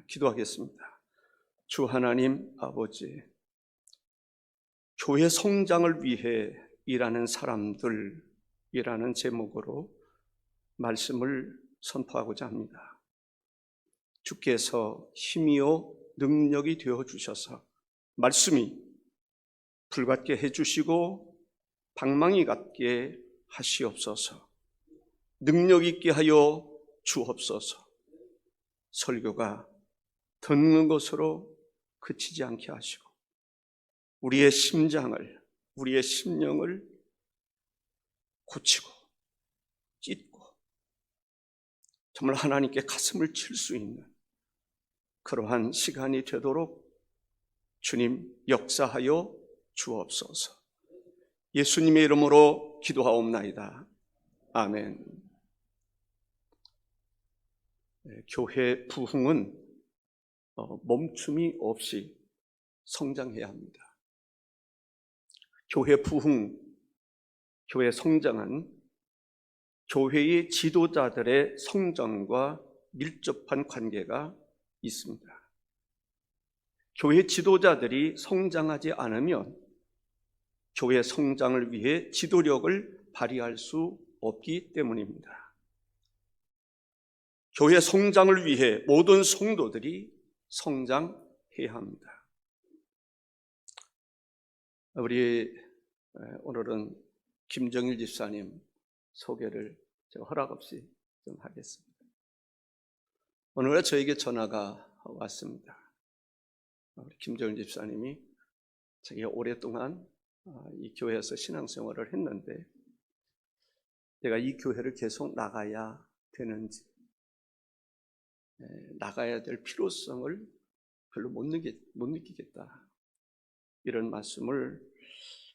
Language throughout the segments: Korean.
기도하겠습니다. 주 하나님 아버지, 교회 성장을 위해 일하는 사람들이라는 제목으로 말씀을 선포하고자 합니다. 주께서 힘이요 능력이 되어 주셔서 말씀이 불같게 해주시고 방망이 같게 하시옵소서. 능력 있게 하여 주옵소서. 설교가 듣는 것으로 그치지 않게 하시고 우리의 심장을, 우리의 심령을 고치고 찢고 정말 하나님께 가슴을 칠 수 있는 그러한 시간이 되도록 주님 역사하여 주옵소서. 예수님의 이름으로 기도하옵나이다. 아멘. 교회 부흥은 멈춤이 없이 성장해야 합니다. 교회 부흥, 교회 성장은 교회의 지도자들의 성장과 밀접한 관계가 있습니다. 교회 지도자들이 성장하지 않으면 교회 성장을 위해 지도력을 발휘할 수 없기 때문입니다. 교회 성장을 위해 모든 성도들이 성장해야 합니다. 우리 오늘은 김정일 집사님 소개를 제가 허락 없이 좀 하겠습니다. 오늘 저에게 전화가 왔습니다. 우리 김정일 집사님이 자기가 오랫동안 이 교회에서 신앙생활을 했는데 내가 이 교회를 계속 나가야 되는지, 나가야 될 필요성을 별로 못 느끼겠다, 이런 말씀을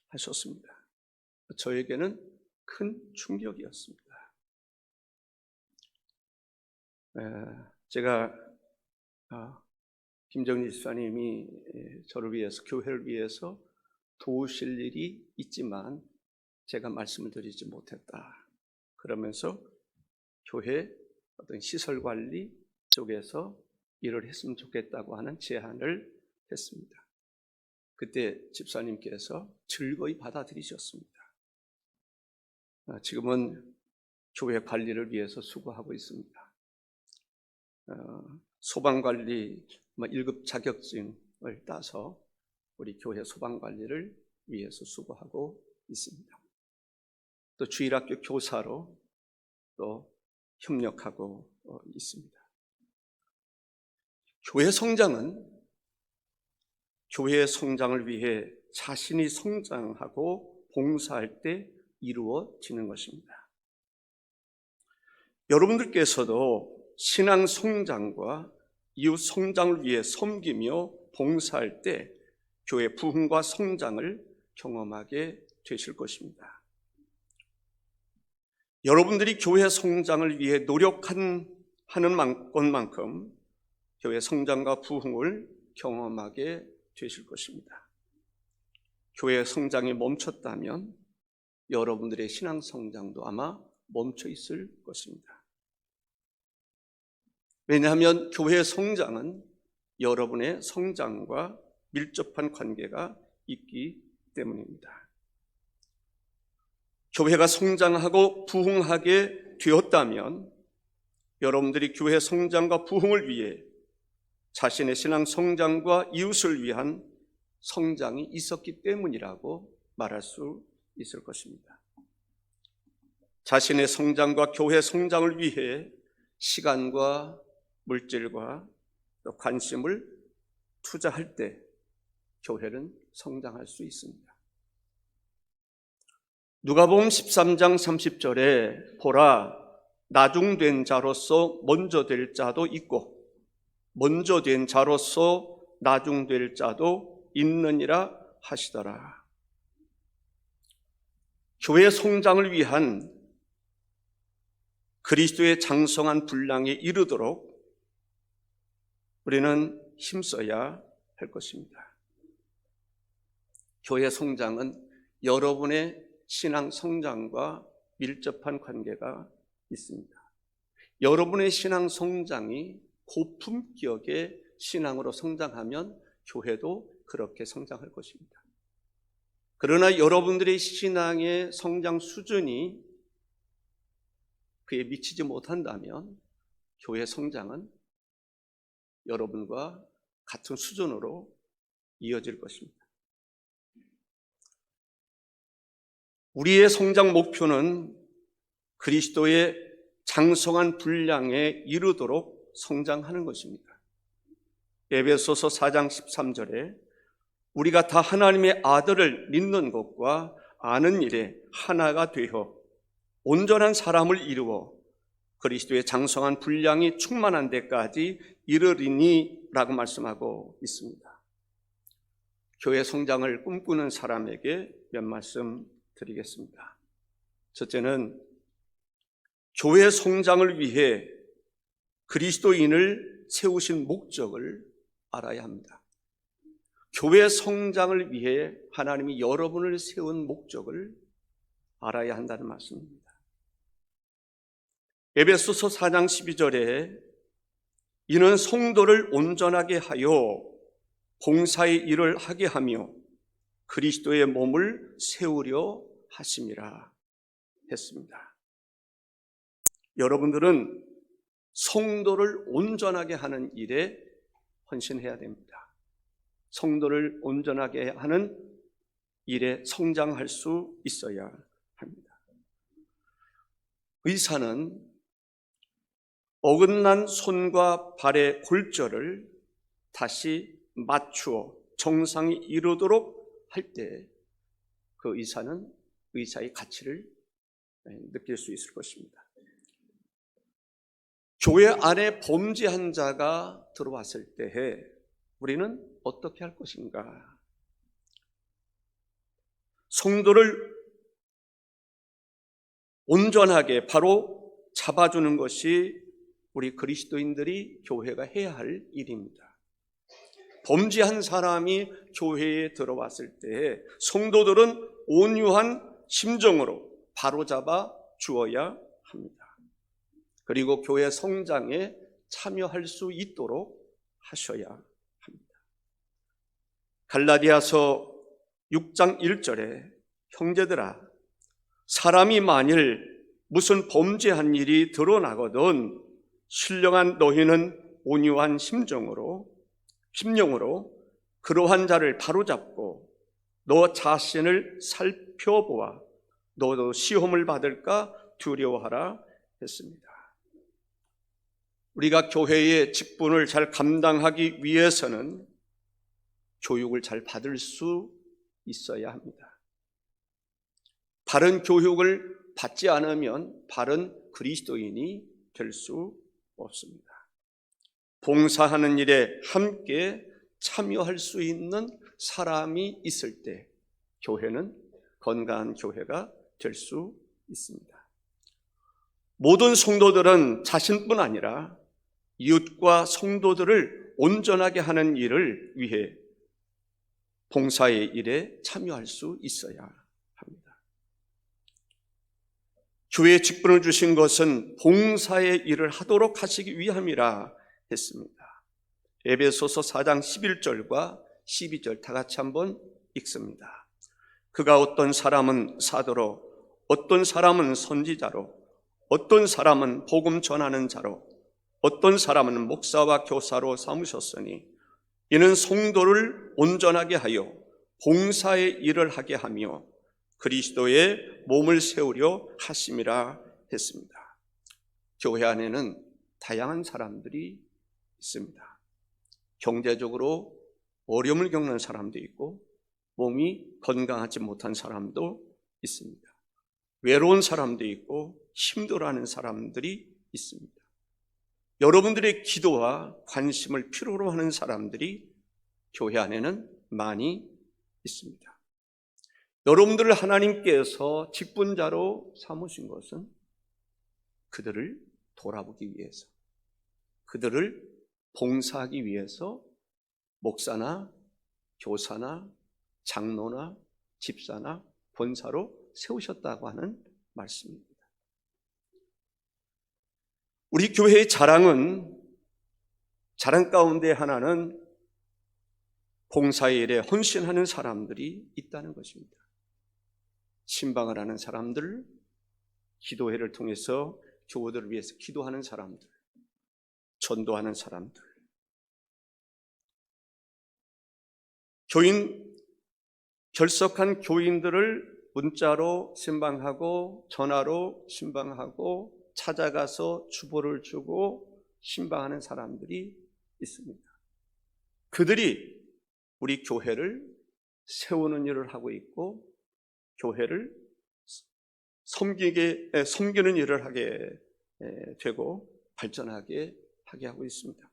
하셨습니다. 저에게는 큰 충격이었습니다. 제가 김정일 집사님이 저를 위해서, 교회를 위해서 도우실 일이 있지만 제가 말씀을 드리지 못했다, 그러면서 교회 어떤 시설 관리 쪽에서 일을 했으면 좋겠다고 하는 제안을 했습니다. 그때 집사님께서 즐거이 받아들이셨습니다. 지금은 교회 관리를 위해서 수고하고 있습니다. 소방관리 1급 자격증을 따서 우리 교회 소방관리를 위해서 수고하고 있습니다. 또 주일학교 교사로 또 협력하고 있습니다. 교회 성장은 교회의 성장을 위해 자신이 성장하고 봉사할 때 이루어지는 것입니다. 여러분들께서도 신앙 성장과 이웃 성장을 위해 섬기며 봉사할 때 교회 부흥과 성장을 경험하게 되실 것입니다. 여러분들이 교회 성장을 위해 노력하는 것만큼 교회 성장과 부흥을 경험하게 되실 것입니다. 교회 성장이 멈췄다면 여러분들의 신앙 성장도 아마 멈춰 있을 것입니다. 왜냐하면 교회 성장은 여러분의 성장과 밀접한 관계가 있기 때문입니다. 교회가 성장하고 부흥하게 되었다면 여러분들이 교회 성장과 부흥을 위해 자신의 신앙 성장과 이웃을 위한 성장이 있었기 때문이라고 말할 수 있을 것입니다. 자신의 성장과 교회 성장을 위해 시간과 물질과 또 관심을 투자할 때 교회는 성장할 수 있습니다. 누가복음 13장 30절에 보라, 나중된 자로서 먼저 될 자도 있고 먼저 된 자로서 나중될 자도 있느니라 하시더라. 교회 성장을 위한 그리스도의 장성한 분량에 이르도록 우리는 힘써야 할 것입니다. 교회 성장은 여러분의 신앙 성장과 밀접한 관계가 있습니다. 여러분의 신앙 성장이 고품격의 신앙으로 성장하면 교회도 그렇게 성장할 것입니다. 그러나 여러분들의 신앙의 성장 수준이 그에 미치지 못한다면 교회 성장은 여러분과 같은 수준으로 이어질 것입니다. 우리의 성장 목표는 그리스도의 장성한 분량에 이르도록 성장하는 것입니다. 에베소서 4장 13절에 우리가 다 하나님의 아들을 믿는 것과 아는 일에 하나가 되어 온전한 사람을 이루어 그리스도의 장성한 분량이 충만한 데까지 이르리니 라고 말씀하고 있습니다. 교회 성장을 꿈꾸는 사람에게 몇 말씀 드리겠습니다. 첫째는 교회 성장을 위해 그리스도인을 세우신 목적을 알아야 합니다. 교회 성장을 위해 하나님이 여러분을 세운 목적을 알아야 한다는 말씀입니다. 에베소서 4장 12절에 이는 성도를 온전하게 하여 봉사의 일을 하게 하며 그리스도의 몸을 세우려 하심이라 했습니다. 여러분들은 성도를 온전하게 하는 일에 헌신해야 됩니다. 성도를 온전하게 하는 일에 성장할 수 있어야 합니다. 의사는 어긋난 손과 발의 골절을 다시 맞추어 정상에 이르도록 할 때 그 의사는 의사의 가치를 느낄 수 있을 것입니다. 교회 안에 범죄한 자가 들어왔을 때에 우리는 어떻게 할 것인가? 성도를 온전하게 바로 잡아주는 것이 우리 그리스도인들이 교회가 해야 할 일입니다. 범죄한 사람이 교회에 들어왔을 때 성도들은 온유한 심정으로 바로잡아 주어야 합니다. 그리고 교회 성장에 참여할 수 있도록 하셔야 합니다. 갈라디아서 6장 1절에 형제들아 사람이 만일 무슨 범죄한 일이 드러나거든 신령한 너희는 온유한 심령으로 그러한 자를 바로잡고 너 자신을 살펴보아 너도 시험을 받을까 두려워하라 했습니다. 우리가 교회의 직분을 잘 감당하기 위해서는 교육을 잘 받을 수 있어야 합니다. 바른 교육을 받지 않으면 바른 그리스도인이 될 수 없습니다. 봉사하는 일에 함께 참여할 수 있는 사람이 있을 때 교회는 건강한 교회가 될 수 있습니다. 모든 성도들은 자신뿐 아니라 이웃과 성도들을 온전하게 하는 일을 위해 봉사의 일에 참여할 수 있어야 합니다. 교회에 직분을 주신 것은 봉사의 일을 하도록 하시기 위함이라 했습니다. 에베소서 4장 11절과 12절 다 같이 한번 읽습니다. 그가 어떤 사람은 사도로, 어떤 사람은 선지자로, 어떤 사람은 복음 전하는 자로, 어떤 사람은 목사와 교사로 삼으셨으니 이는 성도를 온전하게 하여 봉사의 일을 하게 하며 그리스도의 몸을 세우려 하심이라 했습니다. 교회 안에는 다양한 사람들이 있습니다. 경제적으로 어려움을 겪는 사람도 있고 몸이 건강하지 못한 사람도 있습니다. 외로운 사람도 있고 힘들어하는 사람들이 있습니다. 여러분들의 기도와 관심을 필요로 하는 사람들이 교회 안에는 많이 있습니다. 여러분들을 하나님께서 직분자로 삼으신 것은 그들을 돌아보기 위해서, 그들을 봉사하기 위해서 목사나 교사나 장로나 집사나 권사로 세우셨다고 하는 말씀입니다. 우리 교회의 자랑은 자랑 가운데 하나는 봉사의 일에 헌신하는 사람들이 있다는 것입니다. 신방을 하는 사람들, 기도회를 통해서 교우들을 위해서 기도하는 사람들, 전도하는 사람들, 결석한 교인들을 문자로 신방하고 전화로 신방하고 찾아가서 주보를 주고 신방하는 사람들이 있습니다. 그들이 우리 교회를 세우는 일을 하고 있고 교회를 섬기는 일을 하게 되고 발전하게 하게 하고 있습니다.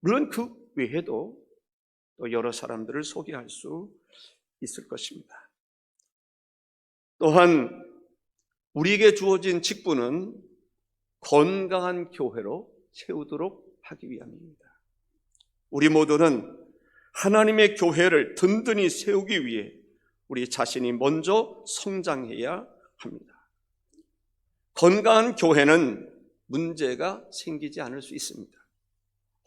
물론 그 외에도 또 여러 사람들을 소개할 수 있을 것입니다. 또한 우리에게 주어진 직분은 건강한 교회로 세우도록 하기 위함입니다. 우리 모두는 하나님의 교회를 든든히 세우기 위해 우리 자신이 먼저 성장해야 합니다. 건강한 교회는 문제가 생기지 않을 수 있습니다.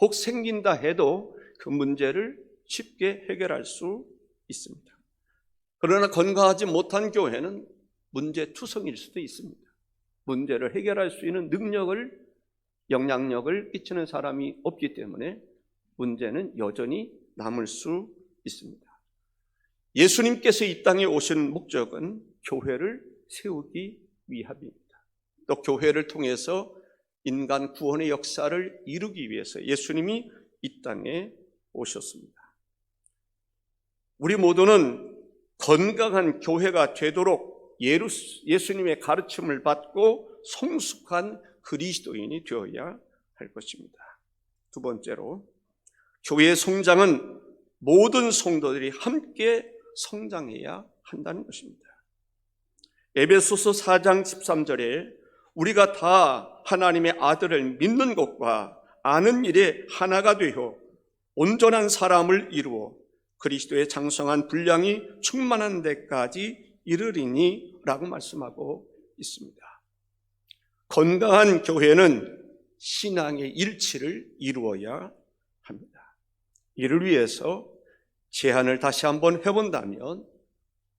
혹 생긴다 해도 그 문제를 쉽게 해결할 수 있습니다. 그러나 건강하지 못한 교회는 문제투성일 수도 있습니다. 문제를 해결할 수 있는 영향력을 끼치는 사람이 없기 때문에 문제는 여전히 남을 수 있습니다. 예수님께서 이 땅에 오신 목적은 교회를 세우기 위함입니다. 또 교회를 통해서 인간 구원의 역사를 이루기 위해서 예수님이 이 땅에 오셨습니다. 우리 모두는 건강한 교회가 되도록 예수님의 가르침을 받고 성숙한 그리스도인이 되어야 할 것입니다. 두 번째로, 교회의 성장은 모든 성도들이 함께 성장해야 한다는 것입니다. 에베소서 4장 13절에 우리가 다 하나님의 아들을 믿는 것과 아는 일에 하나가 되어 온전한 사람을 이루어 그리스도의 장성한 분량이 충만한 데까지 이르리니 라고 말씀하고 있습니다. 건강한 교회는 신앙의 일치를 이루어야 합니다. 이를 위해서 제안을 다시 한번 해본다면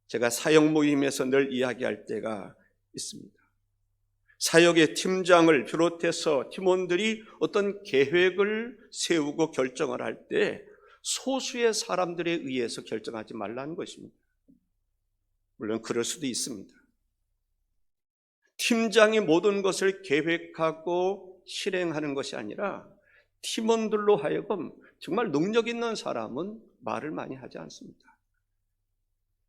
제가 사역 모임에서 늘 이야기할 때가 있습니다. 사역의 팀장을 비롯해서 팀원들이 어떤 계획을 세우고 결정을 할 때 소수의 사람들에 의해서 결정하지 말라는 것입니다. 물론 그럴 수도 있습니다. 팀장이 모든 것을 계획하고 실행하는 것이 아니라 팀원들로 하여금 정말 능력 있는 사람은 말을 많이 하지 않습니다.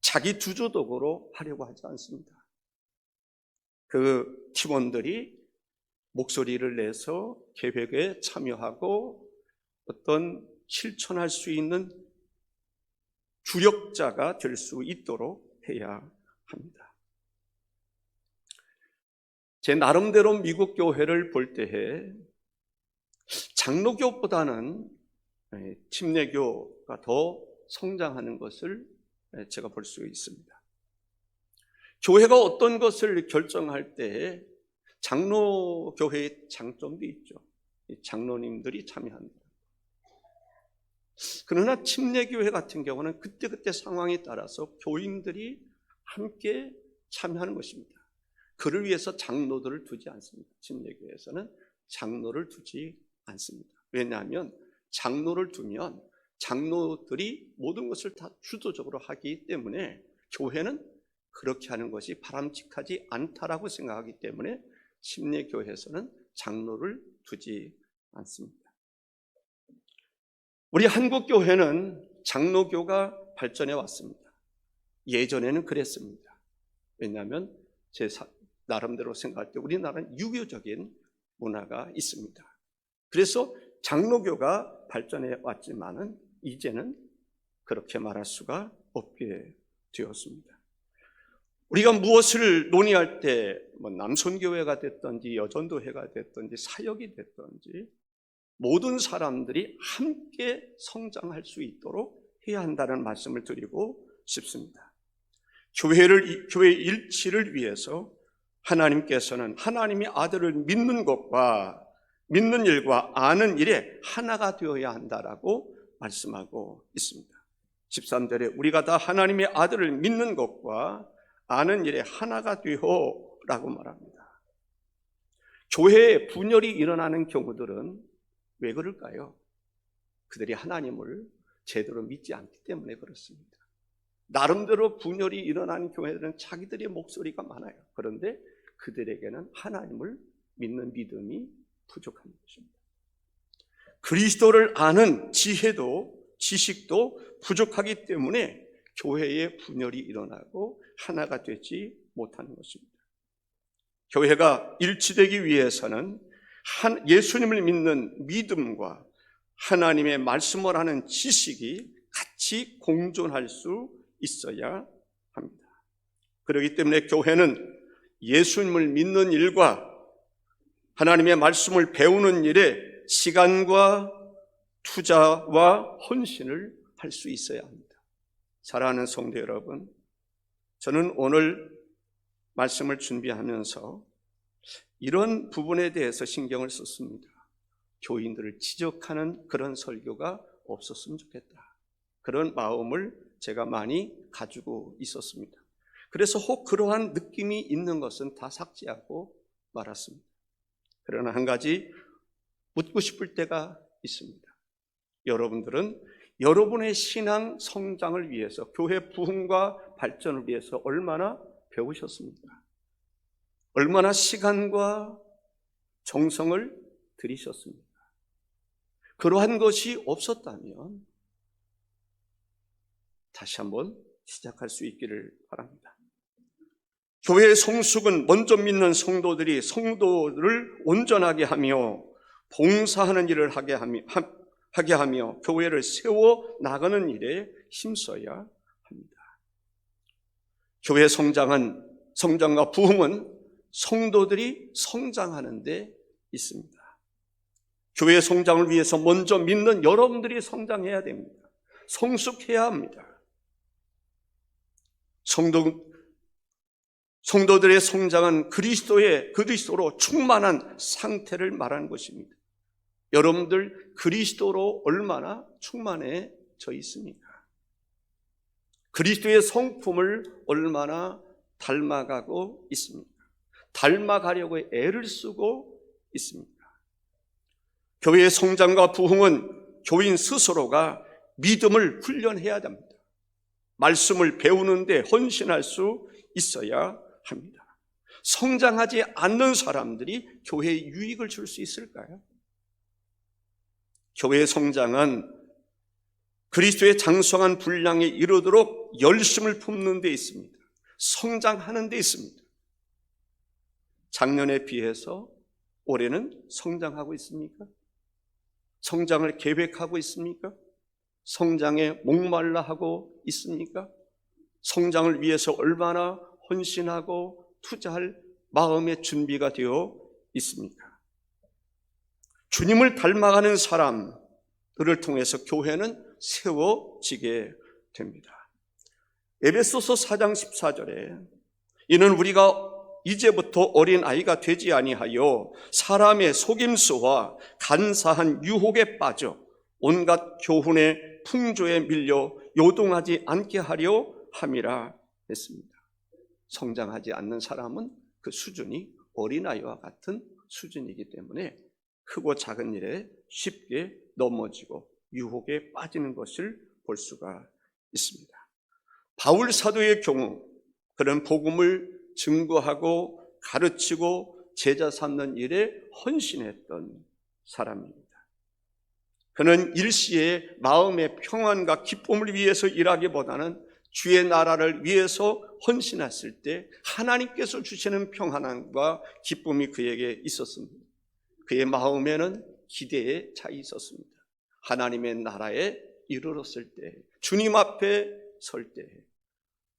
자기 주도적으로 하려고 하지 않습니다. 그 팀원들이 목소리를 내서 계획에 참여하고 어떤 실천할 수 있는 주력자가 될 수 있도록 해야 합니다. 제 나름대로 미국 교회를 볼 때에 장로교보다는 침례교가 더 성장하는 것을 제가 볼 수 있습니다. 교회가 어떤 것을 결정할 때 장로교회의 장점도 있죠. 장로님들이 참여한다. 그러나 침례교회 같은 경우는 그때그때 상황에 따라서 교인들이 함께 참여하는 것입니다. 그를 위해서 장로들을 두지 않습니다. 침례교회에서는 장로를 두지 않습니다. 왜냐하면 장로를 두면 장로들이 모든 것을 다 주도적으로 하기 때문에 교회는 그렇게 하는 것이 바람직하지 않다라고 생각하기 때문에 침례교회에서는 장로를 두지 않습니다. 우리 한국교회는 장로교가 발전해 왔습니다. 예전에는 그랬습니다. 왜냐하면 제 나름대로 생각할 때 우리나라는 유교적인 문화가 있습니다. 그래서 장로교가 발전해 왔지만은 이제는 그렇게 말할 수가 없게 되었습니다. 우리가 무엇을 논의할 때 남선교회가 됐든지 여전도회가 됐든지 사역이 됐든지 모든 사람들이 함께 성장할 수 있도록 해야 한다는 말씀을 드리고 싶습니다. 교회의 일치를 위해서 하나님께서는 하나님의 아들을 믿는 것과 믿는 일과 아는 일에 하나가 되어야 한다라고 말씀하고 있습니다. 13절에 우리가 다 하나님의 아들을 믿는 것과 아는 일에 하나가 되어라고 말합니다. 교회에 분열이 일어나는 경우들은 왜 그럴까요? 그들이 하나님을 제대로 믿지 않기 때문에 그렇습니다. 나름대로 분열이 일어나는 교회들은 자기들의 목소리가 많아요. 그런데 그들에게는 하나님을 믿는 믿음이 부족한 것입니다. 그리스도를 아는 지식도 부족하기 때문에 교회에 분열이 일어나고 하나가 되지 못하는 것입니다. 교회가 일치되기 위해서는 예수님을 믿는 믿음과 하나님의 말씀을 하는 지식이 같이 공존할 수 있어야 합니다. 그렇기 때문에 교회는 예수님을 믿는 일과 하나님의 말씀을 배우는 일에 시간과 투자와 헌신을 할 수 있어야 합니다. 사랑하는 성도 여러분, 저는 오늘 말씀을 준비하면서 이런 부분에 대해서 신경을 썼습니다. 교인들을 지적하는 그런 설교가 없었으면 좋겠다. 그런 마음을 제가 많이 가지고 있었습니다. 그래서 혹 그러한 느낌이 있는 것은 다 삭제하고 말았습니다. 그러나 한 가지 묻고 싶을 때가 있습니다. 여러분들은 여러분의 신앙 성장을 위해서, 교회 부흥과 발전을 위해서 얼마나 배우셨습니까? 얼마나 시간과 정성을 들이셨습니까? 그러한 것이 없었다면 다시 한번 시작할 수 있기를 바랍니다. 교회의 성숙은 먼저 믿는 성도들이 성도를 온전하게 하며 봉사하는 일을 하게 하며 교회를 세워 나가는 일에 힘써야 합니다. 교회 성장과 부흥은 성도들이 성장하는 데 있습니다. 교회 성장을 위해서 먼저 믿는 여러분들이 성장해야 됩니다. 성숙해야 합니다. 성도들의 성장은 그리스도로 충만한 상태를 말하는 것입니다. 여러분들 그리스도로 얼마나 충만해져 있습니까? 그리스도의 성품을 얼마나 닮아가고 있습니까? 닮아가려고 애를 쓰고 있습니까? 교회의 성장과 부흥은 교인 스스로가 믿음을 훈련해야 됩니다. 말씀을 배우는데 헌신할 수 있어야 합니다. 성장하지 않는 사람들이 교회에 유익을 줄 수 있을까요? 교회의 성장은 그리스도의 장성한 분량에 이르도록 열심을 품는 데 있습니다. 성장하는 데 있습니다. 작년에 비해서 올해는 성장하고 있습니까? 성장을 계획하고 있습니까? 성장에 목말라 하고 있습니까? 성장을 위해서 얼마나 헌신하고 투자할 마음의 준비가 되어 있습니까? 주님을 닮아가는 사람들을 통해서 교회는 세워지게 됩니다. 에베소서 4장 14절에 이는 우리가 이제부터 어린아이가 되지 아니하여 사람의 속임수와 간사한 유혹에 빠져 온갖 교훈의 풍조에 밀려 요동하지 않게 하려 함이라 했습니다. 성장하지 않는 사람은 그 수준이 어린아이와 같은 수준이기 때문에 크고 작은 일에 쉽게 넘어지고 유혹에 빠지는 것을 볼 수가 있습니다. 바울 사도의 경우 그런 복음을 증거하고 가르치고 제자 삼는 일에 헌신했던 사람입니다. 그는 일시에 마음의 평안과 기쁨을 위해서 일하기보다는 주의 나라를 위해서 헌신했을 때 하나님께서 주시는 평안함과 기쁨이 그에게 있었습니다. 그의 마음에는 기대의 차이 있었습니다. 하나님의 나라에 이르렀을 때, 주님 앞에 설 때,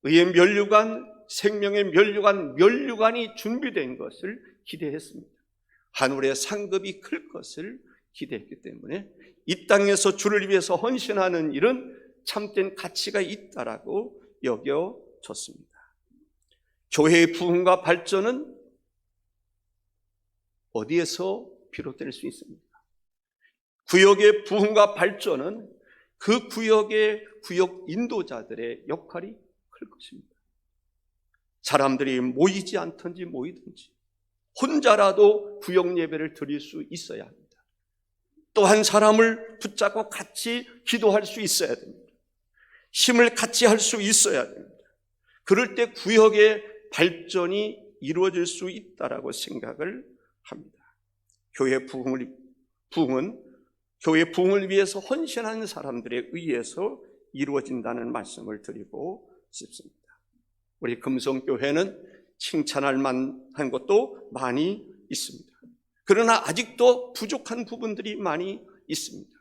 의의 면류관, 생명의 면류관이 준비된 것을 기대했습니다. 하늘의 상급이 클 것을 기대했기 때문에 이 땅에서 주를 위해서 헌신하는 일은 참된 가치가 있다라고 여겨졌습니다. 교회의 부흥과 발전은 어디에서 비롯될 수 있습니다. 구역의 부흥과 발전은 그 구역의 구역 인도자들의 역할이 클 것입니다. 사람들이 모이지 않든지 모이든지 혼자라도 구역 예배를 드릴 수 있어야 합니다. 또 한 사람을 붙잡고 같이 기도할 수 있어야 됩니다. 힘을 같이 할 수 있어야 됩니다. 그럴 때 구역의 발전이 이루어질 수 있다라고 생각을 합니다. 교회 부흥은 교회 부흥을 위해서 헌신하는 사람들에 의해서 이루어진다는 말씀을 드리고 싶습니다. 우리 금성교회는 칭찬할 만한 것도 많이 있습니다. 그러나 아직도 부족한 부분들이 많이 있습니다.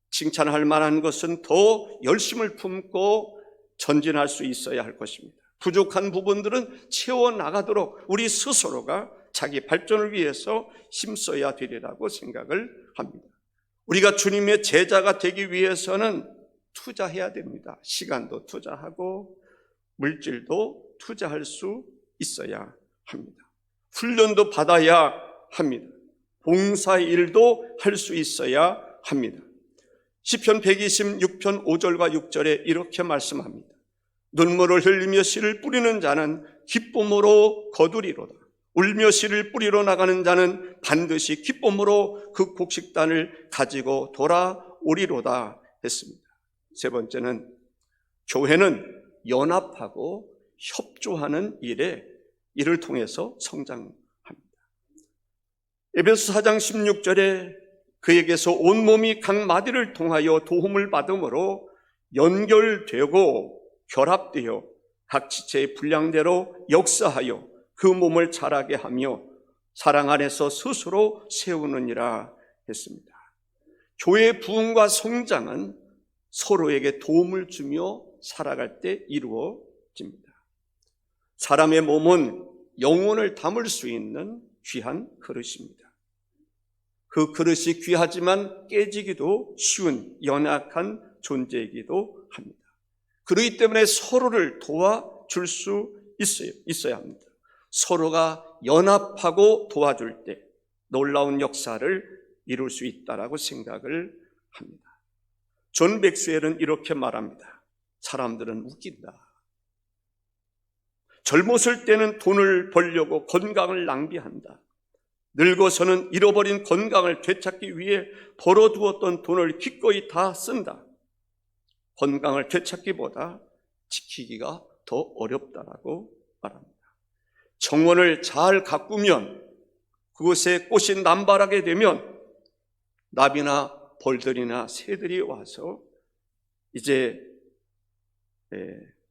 칭찬할 만한 것은 더 열심을 품고 전진할 수 있어야 할 것입니다. 부족한 부분들은 채워나가도록 우리 스스로가 자기 발전을 위해서 힘써야 되리라고 생각을 합니다. 우리가 주님의 제자가 되기 위해서는 투자해야 됩니다. 시간도 투자하고 물질도 투자할 수 있어야 합니다. 훈련도 받아야 합니다. 봉사일도 할 수 있어야 합니다. 시편 126편 5절과 6절에 이렇게 말씀합니다. 눈물을 흘리며 씨를 뿌리는 자는 기쁨으로 거두리로다. 울며 씨를 뿌리러 나가는 자는 반드시 기쁨으로 그 곡식단을 가지고 돌아오리로다 했습니다. 세 번째는 교회는 연합하고 협조하는 일에 이를 통해서 성장합니다. 에베소 4장 16절에 그에게서 온몸이 각 마디를 통하여 도움을 받음으로 연결되고 결합되어 각 지체의 분량대로 역사하여 그 몸을 자라게 하며 사랑 안에서 스스로 세우느니라 했습니다. 교회의 부흥과 성장은 서로에게 도움을 주며 살아갈 때 이루어집니다. 사람의 몸은 영혼을 담을 수 있는 귀한 그릇입니다. 그 그릇이 귀하지만 깨지기도 쉬운 연약한 존재이기도 합니다. 그렇기 때문에 서로를 도와줄 수 있어야 합니다. 서로가 연합하고 도와줄 때 놀라운 역사를 이룰 수 있다라고 생각을 합니다. 존 맥스웰은 이렇게 말합니다. 사람들은 웃긴다. 젊었을 때는 돈을 벌려고 건강을 낭비한다. 늙어서는 잃어버린 건강을 되찾기 위해 벌어두었던 돈을 기꺼이 다 쓴다. 건강을 되찾기보다 지키기가 더 어렵다라고 말합니다. 정원을 잘 가꾸면 그곳에 꽃이 남발하게 되면 나비나 벌들이나 새들이 와서 이제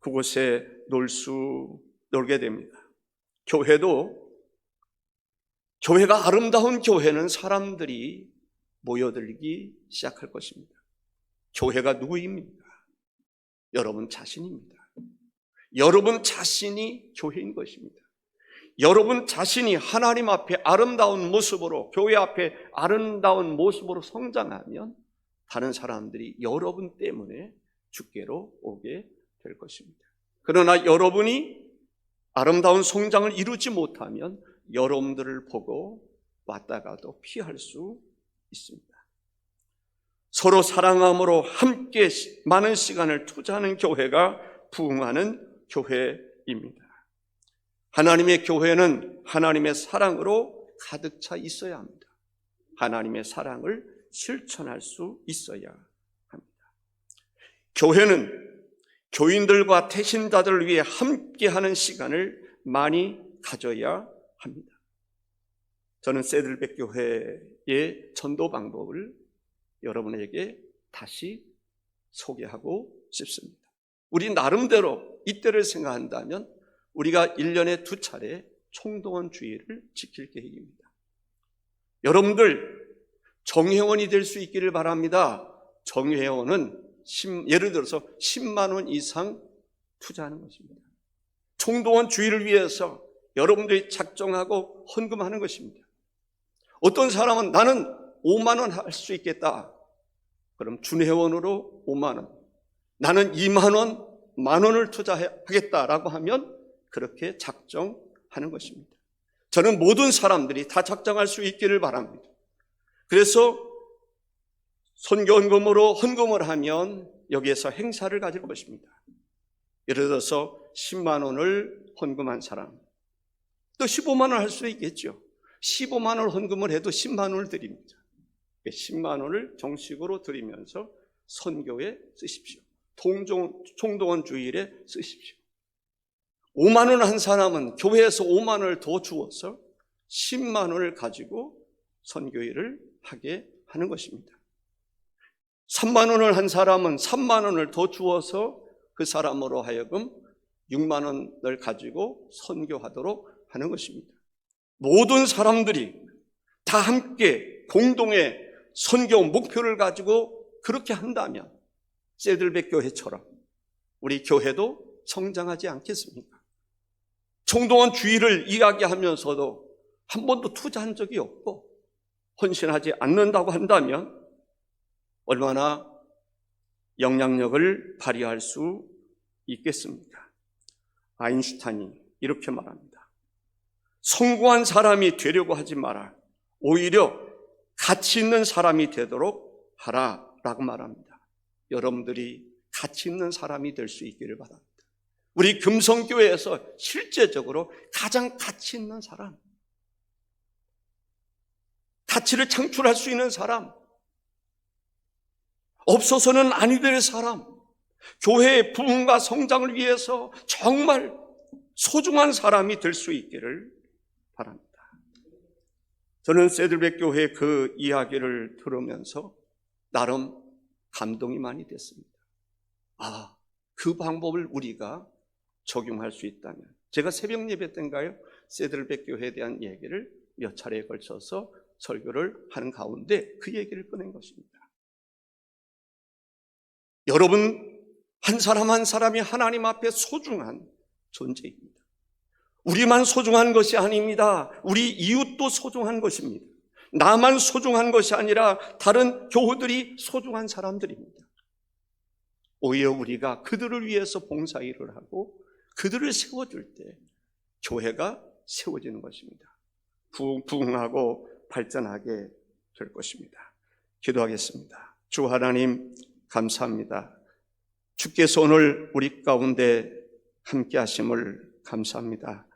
그곳에 놀게 됩니다. 교회가 아름다운 교회는 사람들이 모여들기 시작할 것입니다. 교회가 누구입니까? 여러분 자신입니다. 여러분 자신이 교회인 것입니다. 여러분 자신이 하나님 앞에 아름다운 모습으로, 교회 앞에 아름다운 모습으로 성장하면 다른 사람들이 여러분 때문에 주께로 오게 될 것입니다. 그러나 여러분이 아름다운 성장을 이루지 못하면 여러분들을 보고 왔다가도 피할 수 있습니다. 서로 사랑함으로 함께 많은 시간을 투자하는 교회가 부흥하는 교회입니다. 하나님의 교회는 하나님의 사랑으로 가득 차 있어야 합니다. 하나님의 사랑을 실천할 수 있어야 합니다. 교회는 교인들과 태신자들을 위해 함께하는 시간을 많이 가져야 합니다. 저는 세들백 교회의 전도 방법을 여러분에게 다시 소개하고 싶습니다. 우리 나름대로 이때를 생각한다면 우리가 1년에 2차례 총동원 주일을 지킬 계획입니다. 여러분들 정회원이 될 수 있기를 바랍니다. 정회원은 예를 들어서 10만 원 이상 투자하는 것입니다. 총동원 주일을 위해서 여러분들이 작정하고 헌금하는 것입니다. 어떤 사람은 나는 5만 원 할 수 있겠다. 그럼 준회원으로 5만 원. 나는 2만 원, 1만 원을 투자하겠다라고 하면 그렇게 작정하는 것입니다. 저는 모든 사람들이 다 작정할 수 있기를 바랍니다. 그래서 선교헌금으로 헌금을 하면 여기에서 행사를 가질 것입니다. 예를 들어서 10만 원을 헌금한 사람, 또 15만 원 할 수도 있겠죠. 15만 원 헌금을 해도 10만 원을 드립니다. 10만 원을 정식으로 드리면서 선교에 쓰십시오. 총동원 주일에 쓰십시오. 5만 원 한 사람은 교회에서 5만 원을 더 주어서 10만 원을 가지고 선교일을 하게 하는 것입니다. 3만 원을 한 사람은 3만 원을 더 주어서 그 사람으로 하여금 6만 원을 가지고 선교하도록 하는 것입니다. 모든 사람들이 다 함께 공동의 선교 목표를 가지고 그렇게 한다면 세들백 교회처럼 우리 교회도 성장하지 않겠습니까? 총동원 주의를 이야기하면서도 한 번도 투자한 적이 없고 헌신하지 않는다고 한다면 얼마나 영향력을 발휘할 수 있겠습니까? 아인슈타인이 이렇게 말합니다. 성공한 사람이 되려고 하지 마라. 오히려 가치 있는 사람이 되도록 하라라고 말합니다. 여러분들이 가치 있는 사람이 될 수 있기를 바랍니다. 우리 금성교회에서 실제적으로 가장 가치 있는 사람, 가치를 창출할 수 있는 사람, 없어서는 아니 될 사람, 교회의 부흥과 성장을 위해서 정말 소중한 사람이 될 수 있기를 바랍니다. 저는 세들백 교회의 그 이야기를 들으면서 나름 감동이 많이 됐습니다. 아, 그 방법을 우리가 적용할 수 있다면. 제가 새벽 예배 때인가요? 세들백 교회에 대한 얘기를 몇 차례에 걸쳐서 설교를 하는 가운데 그 얘기를 꺼낸 것입니다. 여러분 한 사람 한 사람이 하나님 앞에 소중한 존재입니다. 우리만 소중한 것이 아닙니다. 우리 이웃도 소중한 것입니다. 나만 소중한 것이 아니라 다른 교우들이 소중한 사람들입니다. 오히려 우리가 그들을 위해서 봉사일을 하고 그들을 세워줄 때 교회가 세워지는 것입니다. 부흥하고 발전하게 될 것입니다. 기도하겠습니다. 주 하나님 감사합니다. 주께서 오늘 우리 가운데 함께 하심을 감사합니다.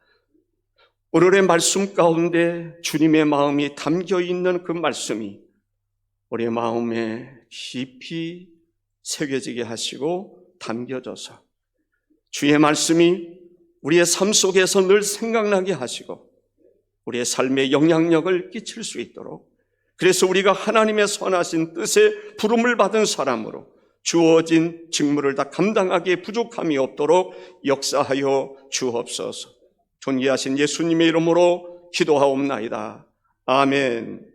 오늘의 말씀 가운데 주님의 마음이 담겨 있는 그 말씀이 우리의 마음에 깊이 새겨지게 하시고 담겨져서 주의 말씀이 우리의 삶 속에서 늘 생각나게 하시고 우리의 삶에 영향력을 끼칠 수 있도록, 그래서 우리가 하나님의 선하신 뜻에 부름을 받은 사람으로 주어진 직무를 다 감당하기에 부족함이 없도록 역사하여 주옵소서. 존귀하신 예수님의 이름으로 기도하옵나이다. 아멘.